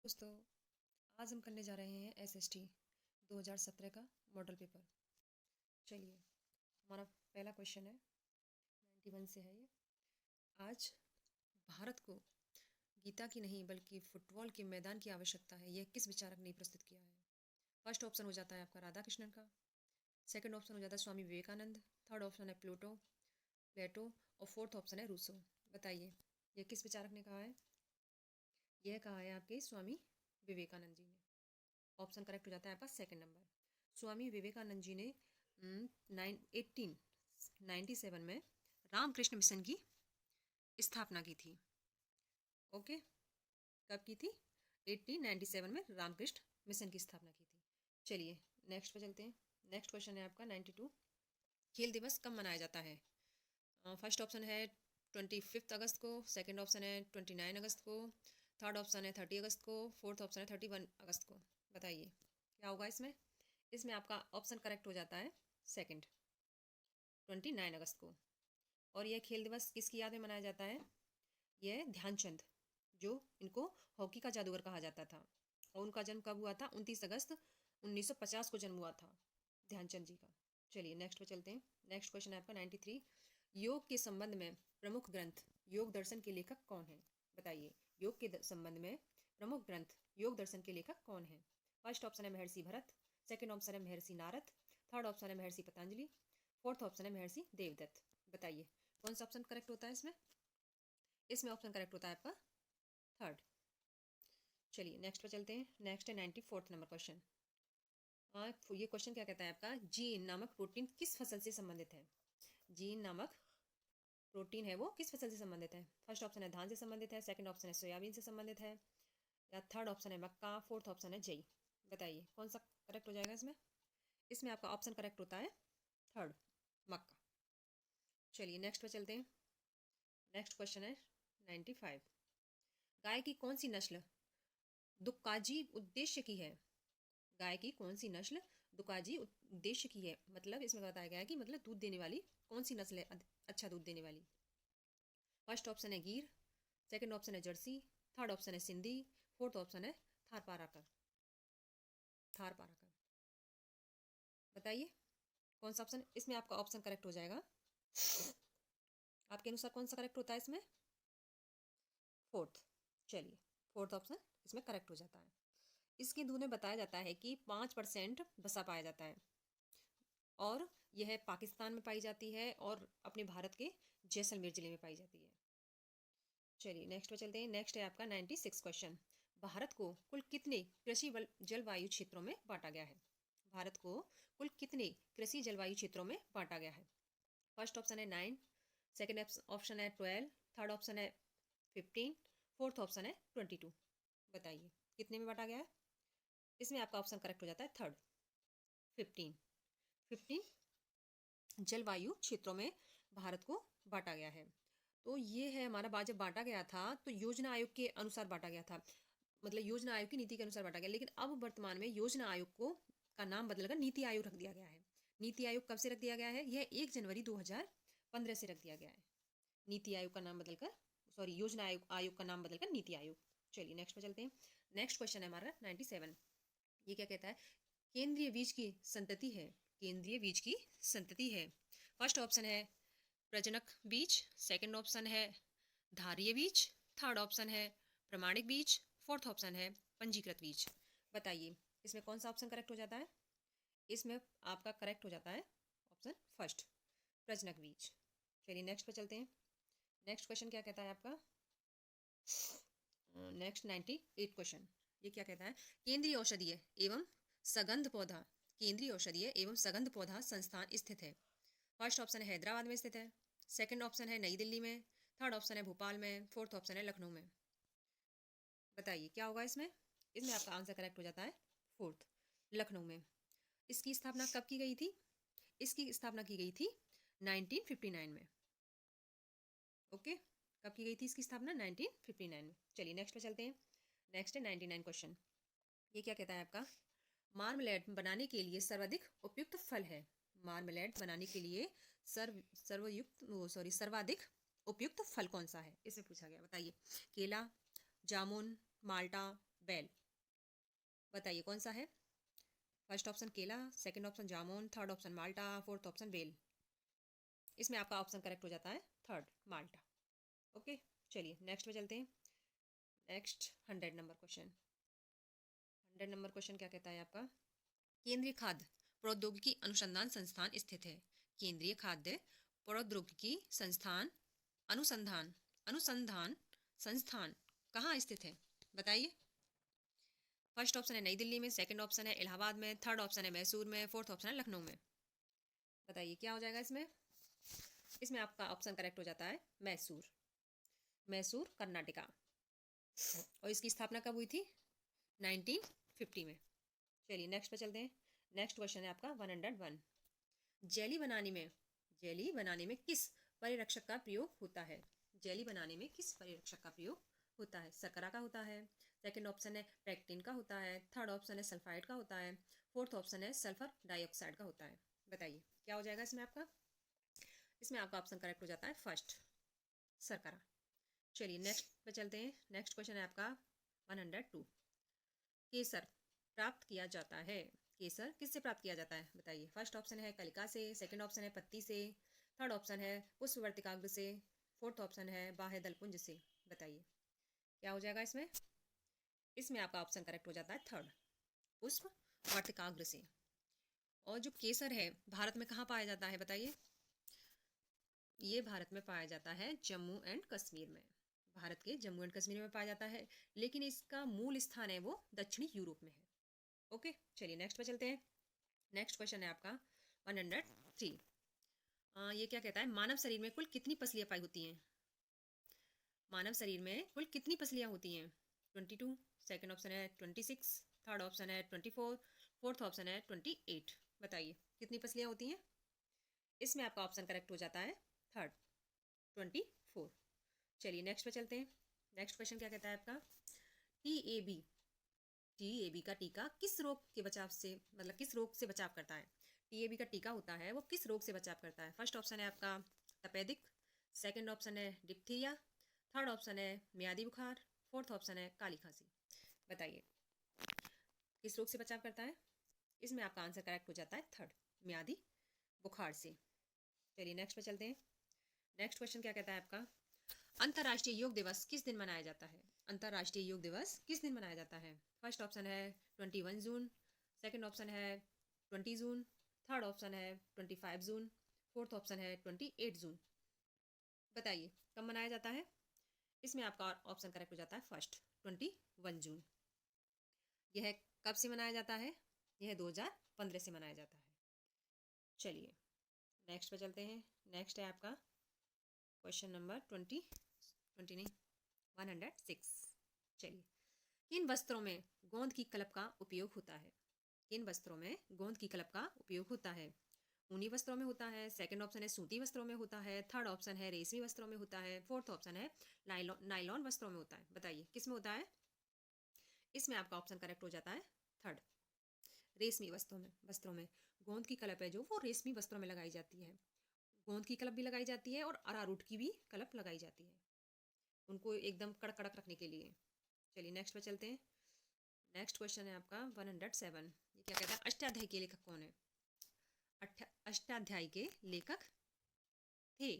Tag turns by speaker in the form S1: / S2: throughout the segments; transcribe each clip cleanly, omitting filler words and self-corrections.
S1: दोस्तों, आज हम करने जा रहे हैं एसएसटी 2017 का मॉडल पेपर। चलिए, हमारा पहला क्वेश्चन है, 91 से है ये। आज भारत को गीता की नहीं बल्कि फुटबॉल के मैदान की आवश्यकता है, यह किस विचारक ने प्रस्तुत किया है? फर्स्ट ऑप्शन हो जाता है आपका राधा कृष्णन का, सेकंड ऑप्शन हो जाता है स्वामी विवेकानंद, थर्ड ऑप्शन है प्लेटो और फोर्थ ऑप्शन है रूसो। बताइए, यह किस विचारक ने कहा है? यह कहा है आपके स्वामी विवेकानंद जी ने। ऑप्शन करेक्ट हो जाता है आपका सेकंड नंबर। स्वामी विवेकानंद जी ने 1897 में रामकृष्ण मिशन की स्थापना की थी। ओके, कब की थी? 1897 में रामकृष्ण मिशन की स्थापना की थी। चलिए नेक्स्ट पे चलते हैं। नेक्स्ट क्वेश्चन है आपका 92। खेल दिवस कब मनाया जाता है? फर्स्ट ऑप्शन है 25 अगस्त को, सेकंड ऑप्शन है 29 अगस्त को, थर्ड ऑप्शन है 30 अगस्त को, फोर्थ ऑप्शन है 31 अगस्त को। बताइए क्या होगा इसमें? इसमें आपका ऑप्शन करेक्ट हो जाता है सेकंड, 29 अगस्त को। और यह खेल दिवस किसकी याद में मनाया जाता है? यह ध्यानचंद, जो इनको हॉकी का जादूगर कहा जाता था। और उनका जन्म कब हुआ था? 29 अगस्त 1950 को जन्म हुआ था ध्यानचंद जी का। चलिए नेक्स्ट पे चलते हैं। नेक्स्ट क्वेश्चन है आपका 93। योग के संबंध में प्रमुख ग्रंथ योग दर्शन के लेखक कौन है? बताइए, योग के संबंध में प्रमुख ग्रंथ योग दर्शन के लेखक कौन है? फर्स्ट ऑप्शन है महर्षि भरत, सेकंड ऑप्शन है महर्षि नारद, थर्ड ऑप्शन है महर्षि पतंजलि, फोर्थ ऑप्शन है महर्षि देवदत्त। बताइए कौन सा ऑप्शन करेक्ट होता है इसमें? इसमें ऑप्शन करेक्ट होता है आपका थर्ड। चलिए नेक्स्ट पे चलते हैं। नेक्स्ट है 94 नंबर क्वेश्चन। ये क्वेश्चन क्या कहता है आपका? जीन नामक प्रोटीन किस फसल से संबंधित है? जीन नामक प्रोटीन है वो किस फसल से संबंधित है? फर्स्ट ऑप्शन है धान से संबंधित है, सेकंड ऑप्शन है सोयाबीन से संबंधित है, या थर्ड ऑप्शन है मक्का, फोर्थ ऑप्शन है जई। बताइए कौन सा करेक्ट हो जाएगा इसमें? इसमें आपका ऑप्शन करेक्ट होता है थर्ड, मक्का। चलिए नेक्स्ट पे चलते हैं। नेक्स्ट क्वेश्चन है 95। गाय की कौन सी नस्ल दुकाजी उद्देश्य की है? गाय की कौन सी नस्ल दुकाजी उद्देश्य की है? मतलब इसमें बताया गया है कि मतलब दूध देने वाली कौन सी नस्ल है अच्छा दूध देने वाली। फर्स्ट ऑप्शन है गिर, सेकंड ऑप्शन है जर्सी, थर्ड ऑप्शन है सिंधी, फोर्थ ऑप्शन है थारपारकर। बताइए कौन सा ऑप्शन? इसमें आपका ऑप्शन करेक्ट हो जाएगा, आपके अनुसार कौन सा करेक्ट होता है इसमें? फोर्थ। चलिए फोर्थ ऑप्शन इसमें करेक्ट हो जाता है। इसके दूध में बताया जाता है कि 5% वसा पाया जाता है और यह पाकिस्तान में पाई जाती है और अपने भारत के जैसलमेर जिले में पाई जाती है। चलिए नेक्स्ट पे चलते हैं। नेक्स्ट है आपका 96 क्वेश्चन। भारत को कुल कितने कृषि जलवायु क्षेत्रों में बांटा गया है? भारत को कुल कितने कृषि जलवायु क्षेत्रों में बांटा गया है? फर्स्ट ऑप्शन है 9, सेकंड ऑप्शन है 12, थर्ड ऑप्शन है 15, फोर्थ ऑप्शन है 22। बताइए कितने में बांटा गया है? इसमें आपका ऑप्शन करेक्ट हो जाता है थर्ड, 15 जलवायु क्षेत्रों में भारत को बांटा गया है। तो ये है हमारा जब बांटा गया था तो योजना आयोग के अनुसार बांटा गया था, मतलब योजना आयोग की नीति के अनुसार बांटा गया। लेकिन अब वर्तमान में योजना आयोग को का नाम बदलकर नीति आयोग रख दिया गया है। नीति आयोग कब से रख दिया गया है? यह 1 जनवरी 2015 से रख दिया गया है। नीति आयोग का नाम बदलकर, सॉरी योजना आयोग का नाम बदलकर नीति आयोग। चलिए नेक्स्ट पे चलते हैं। नेक्स्ट क्वेश्चन है हमारा 97। ये क्या कहता है? केंद्रीय बीज की संतति है, केंद्रीय बीज की संतति है। फर्स्ट ऑप्शन है प्रजनक बीज, सेकंड ऑप्शन है धारीय बीज, थर्ड ऑप्शन है प्रमाणिक बीज, फोर्थ ऑप्शन है पंजीकृत बीज। बताइए इसमें कौन सा ऑप्शन करेक्ट हो जाता है? इसमें आपका करेक्ट हो जाता है ऑप्शन फर्स्ट, प्रजनक बीज। चलिए नेक्स्ट पे चलते हैं। नेक्स्ट क्वेश्चन क्या कहता है आपका? Next 98 question. ये क्या कहता है? केंद्रीय औषधीय एवं सगंध पौधा, केंद्रीय औषधीय एवं सगंध पौधा संस्थान स्थित है। फर्स्ट ऑप्शन है हैदराबाद में स्थित है, सेकंड ऑप्शन है नई दिल्ली में, थर्ड ऑप्शन है भोपाल में, फोर्थ ऑप्शन है लखनऊ में। बताइए क्या होगा इसमें? इसमें आपका आंसर करेक्ट हो जाता है फोर्थ, लखनऊ में। इसकी स्थापना कब की गई थी? इसकी स्थापना की गई थी 1959 में। ओके, कब की गई थी इसकी स्थापना? 1959 में। चलिए नेक्स्ट पे चलते हैं। नेक्स्ट है 99 क्वेश्चन। ये क्या कहता है आपका? मार्मलेड बनाने के लिए सर्वाधिक उपयुक्त फल है। मार्मलेड बनाने के लिए सर्वाधिक उपयुक्त फल कौन सा है? इसमें पूछा गया। बताइए केला, जामुन, माल्टा, बेल। बताइए कौन सा है? फर्स्ट ऑप्शन केला, सेकंड ऑप्शन जामुन, थर्ड ऑप्शन माल्टा, फोर्थ ऑप्शन बेल। इसमें आपका ऑप्शन करेक्ट हो जाता है थर्ड, माल्टा। ओके, चलिए नेक्स्ट पे चलते हैं। नेक्स्ट 100 नंबर क्वेश्चन क्या कहता है आपका? केंद्रीय खाद्य प्रौद्योगिकी अनुसंधान संस्थान स्थित है। केंद्रीय खाद्य प्रौद्योगिकी संस्थान अनुसंधान अनुसंधान संस्थान कहाँ स्थित है? बताइए। फर्स्ट ऑप्शन है नई दिल्ली में, सेकंड ऑप्शन है इलाहाबाद में, थर्ड ऑप्शन है मैसूर में, फोर्थ ऑप्शन है लखनऊ में। बताइए क्या हो जाएगा इसमें? इसमें आपका ऑप्शन करेक्ट हो जाता है मैसूर। मैसूर कर्नाटका। और इसकी स्थापना कब हुई थी? 1950 में। चलिए नेक्स्ट पे चलते हैं। नेक्स्ट क्वेश्चन है आपका 101। जेली बनाने में किस परिरक्षक का प्रयोग होता है? जेली बनाने में किस परिरक्षक का प्रयोग होता है? शर्करा का होता है, सेकंड ऑप्शन है पेक्टिन का होता है, थर्ड ऑप्शन है सल्फाइड का होता है, फोर्थ ऑप्शन है सल्फर डाइऑक्साइड का होता है। बताइए क्या हो जाएगा इसमें आपका? इसमें आपका ऑप्शन करेक्ट हो जाता है फर्स्ट, शर्करा। चलिए नेक्स्ट पे चलते हैं। नेक्स्ट क्वेश्चन है आपका 102। केसर प्राप्त किया जाता है। केसर किससे प्राप्त किया जाता है? बताइए। फर्स्ट ऑप्शन है कलिका से, सेकंड ऑप्शन है पत्ती से, थर्ड ऑप्शन है पुष्पवर्तिकाग्र से, फोर्थ ऑप्शन है बाह्य दलपुंज से। बताइए क्या हो जाएगा इसमें? इसमें आपका ऑप्शन करेक्ट हो जाता है थर्ड, पुष्पवर्तिकाग्र से। और जो केसर है भारत में कहाँ पाया जाता है? बताइए। ये भारत में पाया जाता है जम्मू एंड कश्मीर में। भारत के जम्मू एंड कश्मीर में पाया जाता है, लेकिन इसका मूल स्थान है वो दक्षिणी यूरोप में है। ओके, चलिए नेक्स्ट पे चलते हैं। नेक्स्ट क्वेश्चन है आपका 103। ये क्या कहता है? मानव शरीर में कुल कितनी पसलियां पाई होती हैं? मानव शरीर में कुल कितनी पसलियां होती हैं? 22, सेकंड ऑप्शन है 26, थर्ड ऑप्शन है 24, फोर्थ ऑप्शन है 28। बताइए कितनी पसलियां होती हैं? इसमें आपका ऑप्शन करेक्ट हो जाता है थर्ड, 24। चलिए नेक्स्ट पे चलते हैं। नेक्स्ट क्वेश्चन क्या कहता है आपका? टीएबी टीएबी का टीका किस रोग के बचाव से, मतलब किस रोग से बचाव करता है? टीएबी का टीका होता है वो किस रोग से बचाव करता है? फर्स्ट ऑप्शन है आपका तपेदिक, सेकंड ऑप्शन है डिप्थीरिया, थर्ड ऑप्शन है मियादी बुखार, फोर्थ ऑप्शन है काली खांसी। बताइए किस रोग से बचाव करता है? इसमें आपका आंसर करेक्ट हो जाता है थर्ड, मियादी बुखार से। चलिए नेक्स्ट पे चलते हैं। नेक्स्ट क्वेश्चन क्या कहता है आपका? अंतर्राष्ट्रीय योग दिवस किस दिन मनाया जाता है? अंतर्राष्ट्रीय योग दिवस किस दिन मनाया जाता है? फर्स्ट ऑप्शन है 21 जून, सेकंड ऑप्शन है 20 जून, थर्ड ऑप्शन है 25 जून, फोर्थ ऑप्शन है 28 जून। बताइए कब मनाया जाता है? इसमें आपका ऑप्शन करेक्ट हो जाता है फर्स्ट, 21 जून। यह कब से मनाया जाता है? यह 2015 से मनाया जाता है। चलिए नेक्स्ट पे चलते हैं। नेक्स्ट है आपका क्वेश्चन नंबर 20 नहीं 106। चलिए किन वस्त्रों में गोंद की कलप का उपयोग होता है? किन वस्त्रों में गोंद की कलप का उपयोग होता है? ऊनी वस्त्रों में होता है, सेकंड ऑप्शन है सूती वस्त्रों में होता है, थर्ड ऑप्शन है रेशमी वस्त्रों में होता है, फोर्थ ऑप्शन है नायलॉन वस्त्रों में होता है। बताइए किस में होता है? इसमें आपका ऑप्शन करेक्ट हो जाता है थर्ड, रेशमी वस्त्रों में गोंद की कलप है जो वो रेशमी वस्त्रों में लगाई जाती है। गोंद की कलप भी लगाई जाती है और अरारूट की भी कलप लगाई जाती है, उनको एकदम कड़क कड़क रखने के लिए। चलिए नेक्स्ट पे चलते हैं। नेक्स्ट क्वेश्चन है आपका 107। ये क्या कहता है? अष्टाध्यायी के लेखक कौन है? अष्टाध्यायी के लेखक थे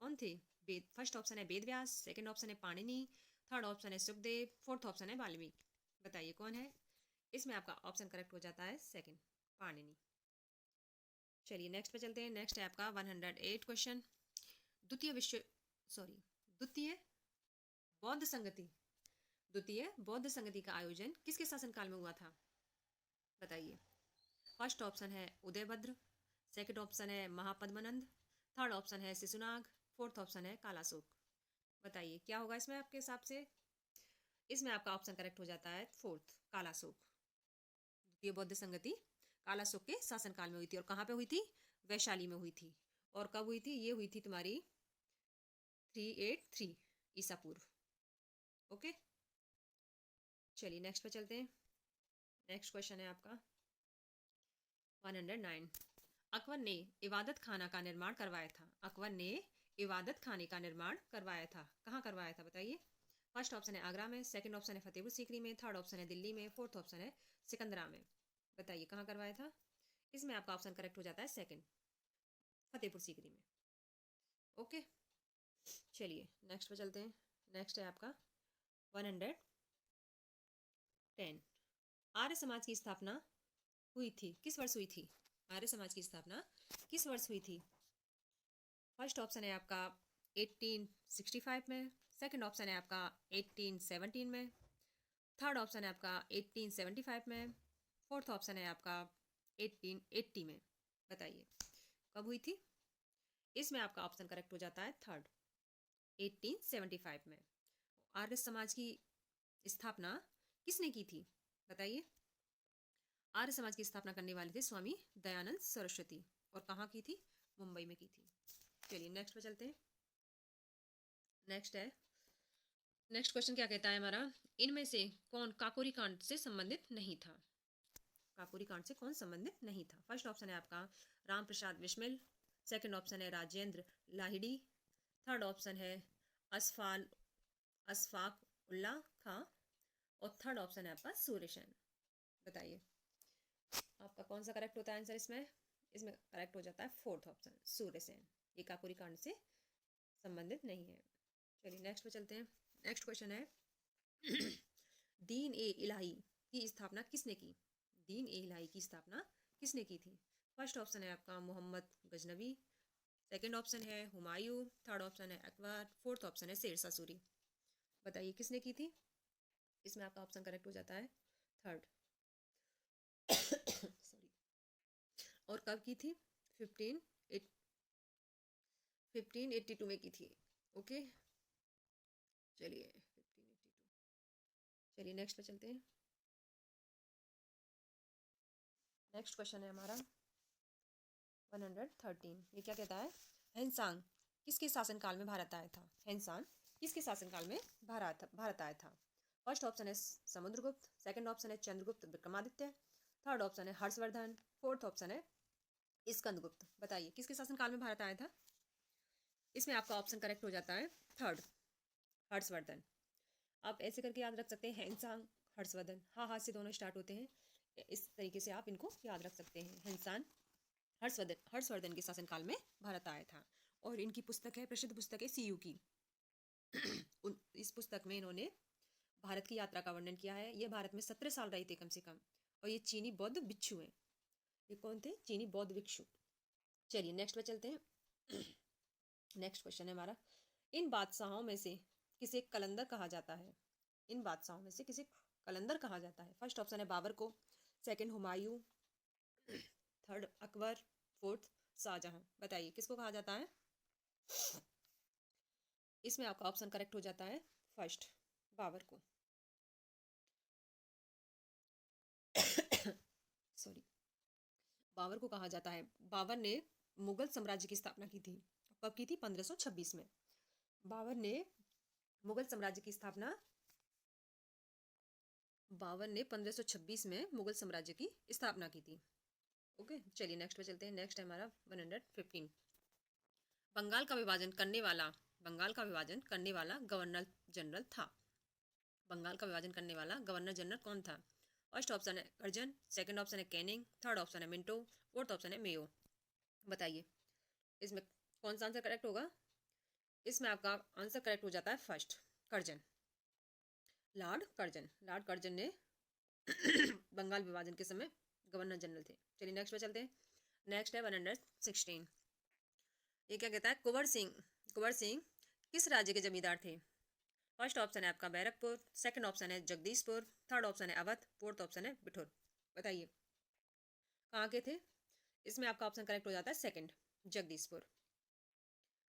S1: कौन थे? वेद। फर्स्ट ऑप्शन है वेद व्यास, सेकंड ऑप्शन है पाणिनि, थर्ड ऑप्शन है सुखदेव, फोर्थ ऑप्शन है वाल्मीकि। बताइए कौन है? इसमें आपका ऑप्शन करेक्ट हो जाता है सेकंड, पाणिनि। चलिए नेक्स्ट पे चलते हैं। नेक्स्ट है आपका 108 क्वेश्चन। द्वितीय विश्व सॉरी द्वितीय बौद्ध संगति द्वितीय बौद्ध संगति का आयोजन किसके शासनकाल में हुआ था? बताइए। फर्स्ट ऑप्शन है उदयभद्र, सेकंड ऑप्शन है महापद्मनंद, थर्ड ऑप्शन है शिशुनाग, फोर्थ ऑप्शन है कालाशोक। बताइए क्या होगा इसमें आपके हिसाब से? इसमें आपका ऑप्शन करेक्ट हो जाता है फोर्थ, कालाशोक। द्वितीय बौद्ध संगति कालाशोक के शासनकाल में हुई थी। और कहाँ पे हुई थी? वैशाली में हुई थी। और कब हुई थी? ये हुई थी तुम्हारी 383 ईसा पूर्व। ओके, चलिए नेक्स्ट पे चलते हैं। नेक्स्ट क्वेश्चन है आपका 109। अकबर ने इबादत खाना का निर्माण करवाया था। अकबर ने इबादत खाने का निर्माण करवाया था, कहाँ करवाया था? बताइए। फर्स्ट ऑप्शन है आगरा में, सेकंड ऑप्शन है फतेहपुर सीकरी में, थर्ड ऑप्शन है दिल्ली में, फोर्थ ऑप्शन है सिकंदरा में। बताइए कहाँ करवाया था। इसमें आपका ऑप्शन करेक्ट हो जाता है सेकंड, फतेहपुर सीकरी में। ओके, चलिए नेक्स्ट पे चलते हैं। नेक्स्ट है आपका 110। आर्य समाज की स्थापना हुई थी, किस वर्ष हुई थी। आर्य समाज की स्थापना किस वर्ष हुई थी। फर्स्ट ऑप्शन है आपका 1865 में, सेकंड ऑप्शन है आपका 1817 में, थर्ड ऑप्शन है आपका 1875 में, फोर्थ ऑप्शन है आपका 1880 में। बताइए कब हुई थी। इसमें आपका ऑप्शन करेक्ट हो जाता है थर्ड, 1875 में। आर्य समाज की स्थापना किसने की थी। बताइए। आर्य समाज की स्थापना करने वाले थे स्वामी दयानंद सरस्वती, और कहाँ की थी, मुंबई में की थी। चलिए नेक्स्ट पे चलते हैं। नेक्स्ट है, नेक्स्ट क्वेश्चन क्या कहता है हमारा, इनमें से कौन काकोरी कांड से संबंधित नहीं था। काकोरी कांड से कौन संबंधित नहीं था। फर्स्ट ऑप्शन है आपका राम प्रसाद बिस्मिल, सेकंड ऑप्शन है राजेंद्र लाहिड़ी, थर्ड ऑप्शन है अशफाक उल्ला खां, और थर्ड ऑप्शन है आपका सूर्य सेन। बताइए आपका कौन सा करेक्ट होता है आंसर इसमें। इसमें करेक्ट हो जाता है फोर्थ ऑप्शन सूर्य सेन, ये काकोरी कांड से संबंधित नहीं है। चलिए नेक्स्ट पे चलते हैं। नेक्स्ट क्वेश्चन है दीन ए इलाही की स्थापना किसने की। दीन ए इलाही की स्थापना किसने की थी। फर्स्ट ऑप्शन है आपका मोहम्मद गजनवी, सेकंड ऑप्शन है हुमायूं, थर्ड ऑप्शन है अकबर, फोर्थ ऑप्शन है शेरशाह सूरी। बताइए किसने की थी। इसमें आपका ऑप्शन करेक्ट हो जाता है थर्ड सॉरी। और कब की थी, 1582 में की थी। ओके चलिए 1582। चलिए नेक्स्ट पे चलते हैं। नेक्स्ट क्वेश्चन है हमारा 113। ये क्या कहता है, हेनसांग किसके शासनकाल में भारत आया था। हेनसांग किसके शासनकाल में भारत आया था। फर्स्ट ऑप्शन है समुद्रगुप्त, सेकंड ऑप्शन है चंद्रगुप्त विक्रमादित्य, थर्ड ऑप्शन है हर्षवर्धन, फोर्थ ऑप्शन है स्कंदगुप्त। बताइए किसके शासनकाल में भारत आया था। इसमें आपका ऑप्शन करेक्ट हो जाता है थर्ड, हर्षवर्धन। आप ऐसे करके याद रख सकते हैं, हेनसांग हर्षवर्धन, हाँ से दोनों स्टार्ट होते हैं, इस तरीके से आप इनको याद रख सकते हैं। हेनसांग हर्षवर्धन के शासनकाल में भारत आया था। और इनकी पुस्तक है, प्रसिद्ध पुस्तक है सीयू की इस पुस्तक में इन्होंने भारत की यात्रा का वर्णन किया है। ये भारत में 17 साल रहे थे कम से कम, और ये चीनी बौद्ध भिक्षु हैं। ये कौन थे, चीनी बौद्ध भिक्षु। चलिए नेक्स्ट पे चलते हैं। नेक्स्ट क्वेश्चन है हमारा, इन बादशाहों में से किसे कलंदर कहा जाता है। इन बादशाहों में से किसे कलंदर कहा जाता है। फर्स्ट ऑप्शन है बाबर को, second Humayun, third Akbar, fourth Shahjahan. बताइए किसको कहा जाता है। इसमें आपका ऑप्शन करेक्ट हो जाता है फर्स्ट, बाबर को। सॉरी, बाबर को कहा जाता है। बाबर ने मुगल साम्राज्य की स्थापना की थी। कब की थी, 1526 में। बाबर ने मुगल साम्राज्य की स्थापना, बाबर ने 1526 में मुगल साम्राज्य की स्थापना की थी। ओके चलिए नेक्स्ट पे चलते हैं। नेक्स्ट है हमारा 115। बंगाल का विभाजन करने वाला गवर्नर जनरल था। बंगाल का विभाजन करने वाला गवर्नर जनरल कौन था। फर्स्ट ऑप्शन है कर्जन, सेकंड ऑप्शन है कैनिंग, थर्ड ऑप्शन है मिंटो, फोर्थ ऑप्शन है मेयो। बताइए इसमें कौन सा आंसर करेक्ट होगा। इसमें आपका आंसर करेक्ट हो जाता है फर्स्ट, कर्जन, लॉर्ड कर्जन ने बंगाल विभाजन के समय गवर्नर जनरल थे। चलिए नेक्स्ट पे चलते हैं। नेक्स्ट है 116। ये क्या कहता है, कुंवर सिंह किस राज्य के जमींदार थे। फर्स्ट ऑप्शन है आपका बैरकपुर, सेकंड ऑप्शन है जगदीशपुर, थर्ड ऑप्शन है अवध, फोर्थ ऑप्शन है बिठूर। बताइए कहाँ के थे। इसमें आपका ऑप्शन करेक्ट हो जाता है सेकंड, जगदीशपुर।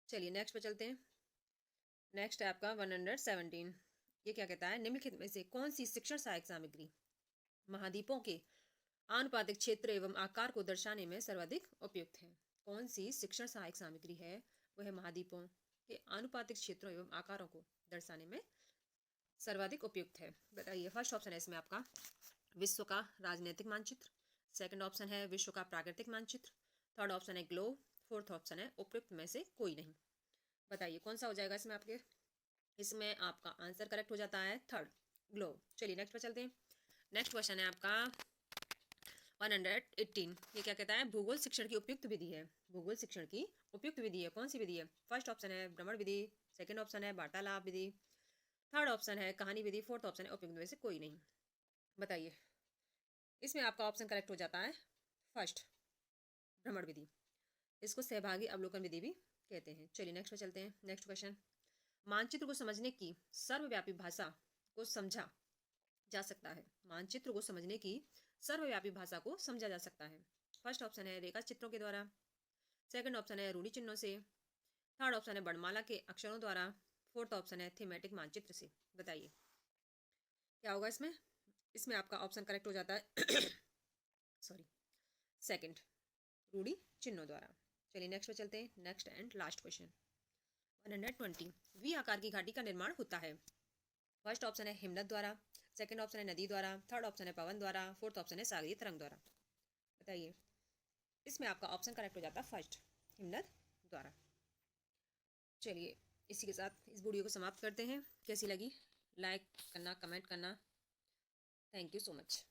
S1: चलिए नेक्स्ट पे चलते हैं। नेक्स्ट है आपका 117। ये क्या कहता है, निम्नलिखित में से कौन सी शिक्षण सहायक सामग्री महाद्वीपों के आनुपातिक क्षेत्र एवं आकार को दर्शाने में सर्वाधिक उपयुक्त है। कौन सी शिक्षण सहायक सामग्री है, वह महाद्वीपों के आनुपातिक क्षेत्रों एवं आकारों को दर्शाने में सर्वाधिक उपयुक्त है। बताइए फर्स्ट ऑप्शन है इसमें आपका विश्व का राजनीतिक मानचित्र, सेकंड ऑप्शन है विश्व का प्राकृतिक मानचित्र, थर्ड ऑप्शन है ग्लोब, फोर्थ ऑप्शन है उपयुक्त में से कोई नहीं। बताइए कौन सा हो जाएगा इसमें आपके। इसमें आपका आंसर करेक्ट हो जाता है थर्ड, ग्लोब। चलिए नेक्स्ट पर चलते हैं। नेक्स्ट क्वेश्चन है आपका 118। ये क्या कहता है? भूगोल शिक्षण की उपयुक्त विधि है। भूगोल शिक्षण की उपयुक्त विधि है, कौन सी विधि है? फर्स्ट ऑप्शन है भ्रमण विधि, सेकंड ऑप्शन है वार्तालाप विधि, थर्ड ऑप्शन है कहानी विधि, फोर्थ ऑप्शन है उपयुक्त में से कोई नहीं। बताइए। इसमें आपका ऑप्शन करेक्ट हो जाता है फर्स्ट, भ्रमण विधि। इसको सहभागी अवलोकन विधि भी कहते हैं। चलिए नेक्स्ट पर चलते हैं। नेक्स्ट क्वेश्चन, मानचित्र को समझने की सर्वव्यापी भाषा को समझा जा सकता है। मानचित्र को समझने की सर्वव्यापी भाषा को समझा जा सकता है। फर्स्ट ऑप्शन है रेखा चित्रों के द्वारा, सेकंड ऑप्शन है रूढ़ि चिन्हों से, थर्ड ऑप्शन है वर्णमाला के अक्षरों द्वारा, फोर्थ ऑप्शन है थीमेटिक मानचित्र से। बताइए क्या होगा इसमें? इसमें आपका ऑप्शन करेक्ट हो जाता है सॉरी, सेकंड, रूढ़ि चिन्हों द्वारा। चलिए नेक्स्ट पे चलते हैं। Next and last question 120। V आकार की घाटी का निर्माण होता है। फर्स्ट ऑप्शन है हिमनद द्वारा, सेकंड ऑप्शन है नदी द्वारा, थर्ड ऑप्शन है पवन द्वारा, फोर्थ ऑप्शन है सागरीय तरंग द्वारा। बताइए। इसमें आपका ऑप्शन करेक्ट हो जाता है फर्स्ट, हिमनद द्वारा। चलिए इसी के साथ इस वीडियो को समाप्त करते हैं। कैसी लगी? लाइक करना, कमेंट करना। Thank you so much.